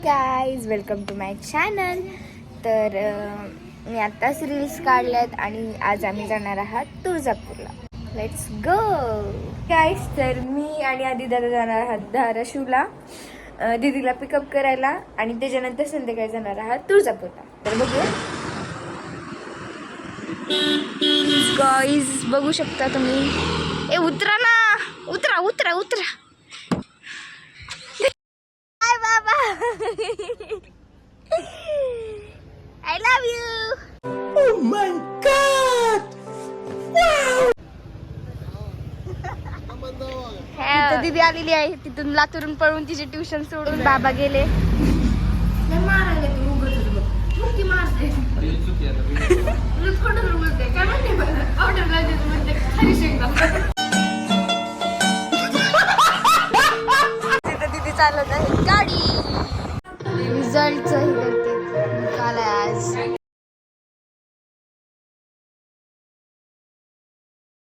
Guys welcome to my channel. तर मी आत्ताच रील्स काढल्यात आणि आज आम्ही जाणार आहात तुळजापूरला. Let's go guys. तर मी आणि आधी दादा जाणार आहात धाराशिवला दीदीला पिकअप करायला आणि त्याच्यानंतर संध्याकाळी जाणार आहात तुळजापूरला. तर बघूया गाईज, बघू शकता तुम्ही. ए उतरा ना, उतरा उतरा उतरा. हाय बाबा, I love you. Oh my God. Wow. तिथं दीदी आलेली आहे. तिथून लातूरून पळून तिचे ट्युशन सोडून बाबा गेले. तिथं दीदी चालवत आहे गाडी. रिझल्टच हे करते निकाल आहे आज.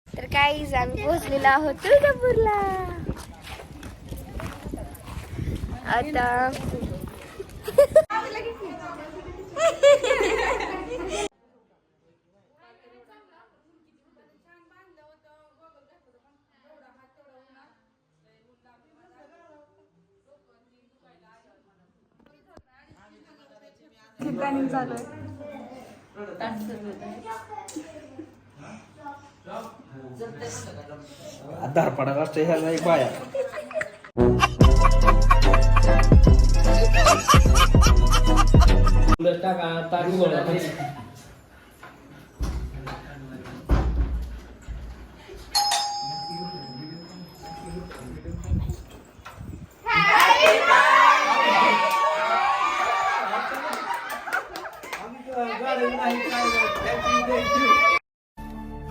तर काही आम्ही पोहोचलेलो आहोत तुळजापूरला. आता ठिकाणी चालू आहे. आधार पडायला ह्याला एक बाया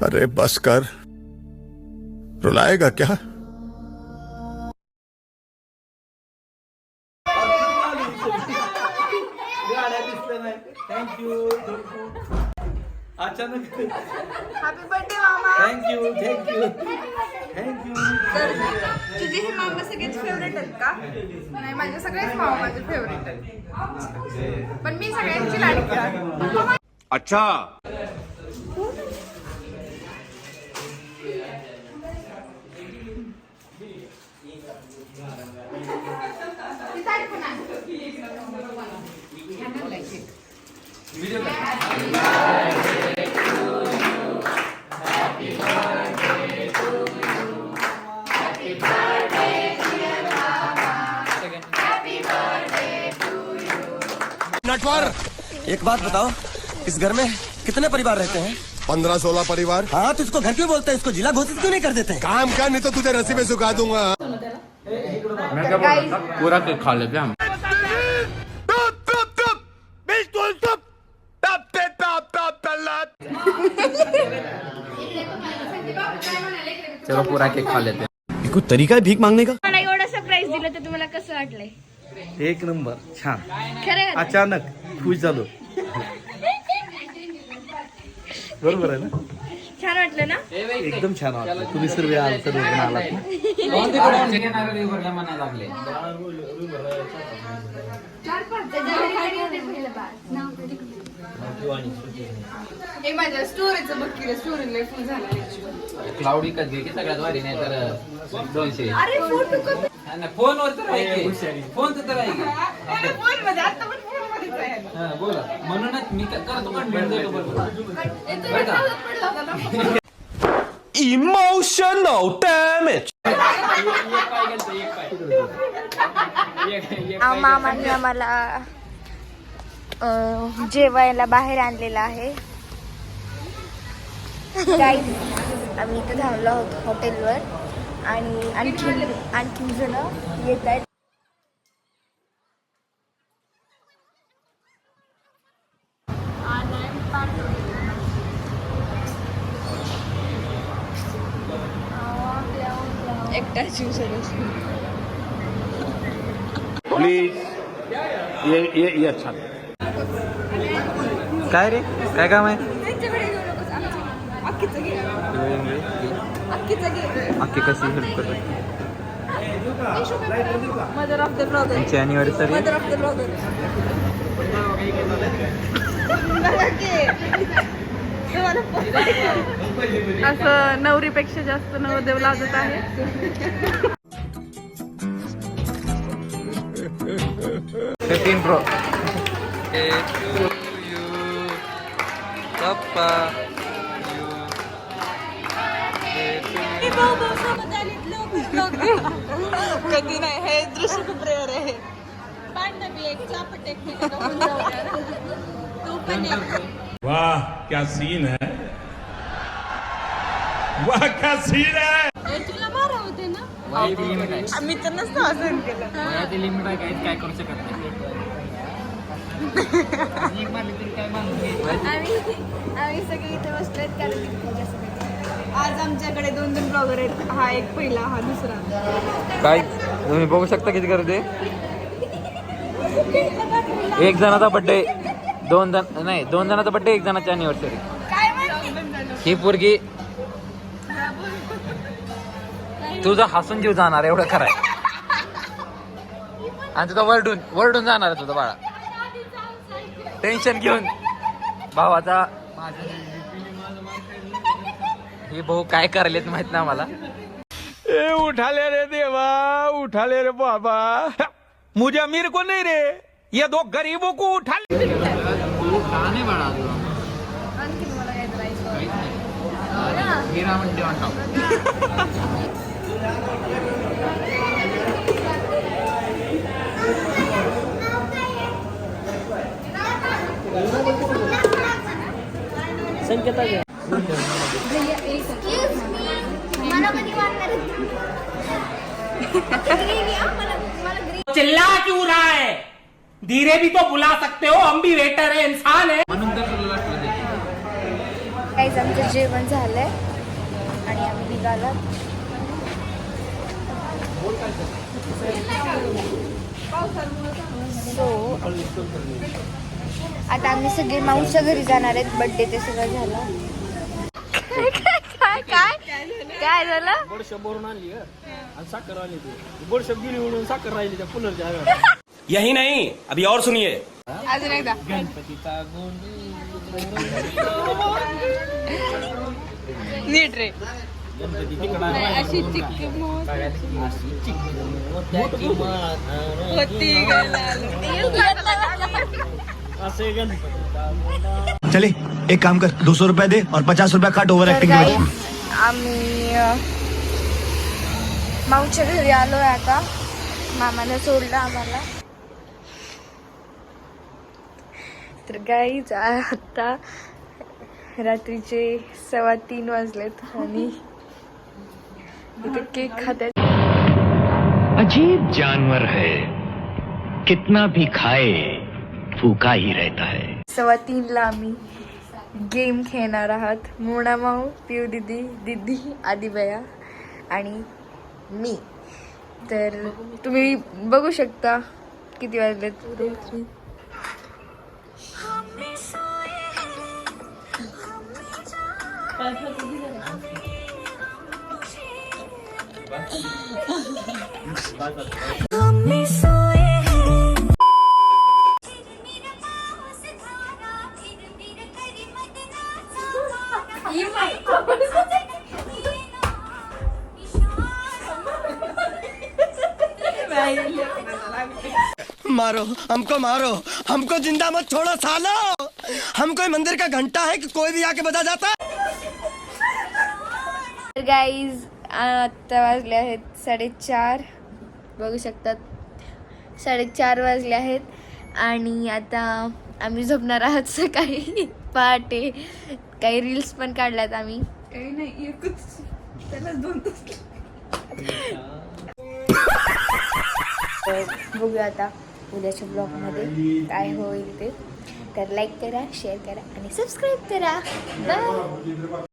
अरे बस कर, रुलाएगा क्या? थँक्यू. अचानक हॅपी बर्थडे मामा. Thank you thank you thank you. तुझे हे मामा सगळ्यात फेवरेट आहेत का? नाही, माझे सगळेच मामा माझे फेवरेट आहेत, पण मी सगळ्यांची लाडकी आहे. अच्छा. नटवर, एक बात बताओ, इस घर में कितने परिवार रहते हैं? 15-16 परिवार. हाँ, तो इसको घर क्यों बोलते हैं? इसको जिला घोषित क्यों नहीं कर देते? काम कर, नहीं तो तुझे रस्सी में सुखा दूंगा. पूरा केक खा लेते हम. चलो पूरा केक खा लेते हैं. कुछ तरीका है भीक मांगने का? मला एवढं सरप्राईज दिलं तर तुम्हाला कसं वाटलंय? एक नंबर, छान. खरं का? अचानक खुश झालो. बरोबर आहे ना? छान वाटलं ना? एकदम छान वाटलं. तुम्ही सर्व आलात ना. हे माझ्या स्टोरीचं बघ की, स्टोरीला फुल झाला. क्लाउडी कधी सगळ्यात भारी नाही तर 200. अरे फोटो कधी फोनवर तर आहे, फोन तर आहे की. फोन मध्ये आता पण फोन मध्येच आहे. हा बोला. म्हणूनच मी करतो कंटेंट देतो बरोबर. Emotional damage. मामांनी आम्हाला जेवायला बाहेर आणलेलं आहे. गाईज, आम्ही इथं थांबलो आहोत हॉटेलवर आणि आणखी जण येत आहेत. एकटा शिवसेनेची. प्लीज, ये अच्छा. काय रे, काय काम आहे? अक्कीचं घे. अक्की कशी हेल्प करते? Mother of the blogger. त्यांची anniversary. Mother of the blogger. असं नवरीपेक्षा जास्त नवरदेव लाजत आहे. 15 Pro. पप्पा कधी नाही, हे दृश्य खूप रेअर आहे. वाह क्या सीन है, वाह क्या सीन है. तुला मारा होते ना. वयाची लिमिट आहे. आम्ही तर नसतं असं केलं. वयाची लिमिट आहे. काहीच काय करू शकत नाही. एक मारली तरी काय मारून घ्यायचं. आम्ही सगळे इथे बसलोय कारण की तुमच्यासोबत आज आमच्याकडे 2 ब्लॉगर आहेत. हा एक पहिला, हा दुसरा. काय तुम्ही बघू शकता किती गर्दी आहे. एक जणाचा बर्थडे, 2 जणाचा बर्थडे, 1 जणाची अॅनिव्हर्सरी. ही पोरगी तुझा हसून जीव जाणार एवढं खरं आहे. आणि तुझा वरडून जाणार आहे तुझा बाळा. टेन्शन घेऊन भावाचा. हे भाऊ काय करलेत माहित ना मला. उठा ले रे देवा, उठा ले रे बाबा, मुझे अमीर को नहीं रे, ये 2 गरीबों को उठा ले. नाही बाळा हिरा म्हणते चिल्ला क्यों रहा है? धीरे भी तो बुला सकते हो, हम भी वेटर है, इंसान है. म्हणून तर तुला काहीच आमचं जेवण झालंय आणि आम्ही निघालो. सो आता आम्ही सगळे माऊच्या घरी जाणार आहेत. बर्थडे ते सगळं झालं. काय झालं? यही नहीं, अभी और सुनिए. अजून एकदा. नीट रे. नाही, अशी चिक्की होती चले एक काम कर, 200 रुपए दे और 50 रुपए काट ओवर एक्टिंग के वजह. आम्ही माऊच्या घरी आलोय. आता मामाने सोडलं आम्हाला. तर गाईज आता रात्रीचे 3:15 वाजलेत आणि इथे केक खात आहेत. अजीब जानवर है, कितना भी खाए भूखा ही रहता है. 3:15ला आम्ही गेम खेळणार आहात. मोना माऊ, पिऊ दीदी, आदिबया आणि मी. तर तुम्ही बघू शकता किती वाजलेत. मारो मारो, हमको जिंदा मत छोड़ो सालो. हम कोई मंदिर का घंटा है कि कोई भी आके बजा जाता. तर गाईज आता वाजले आहेत 4:30. बघू शकतात 4:30 वाजले आहेत आणि आता आम्ही झोपणार आहात सकाळी पहाटे. काही रील्स पण काढल्यात आम्ही. काही नाही, एकच त्याला 2 तास. बघूया आता उद्याच्या ब्लॉगमध्ये काय होईल ते. तर लाईक करा, शेअर करा आणि सबस्क्राईब करा. बाय.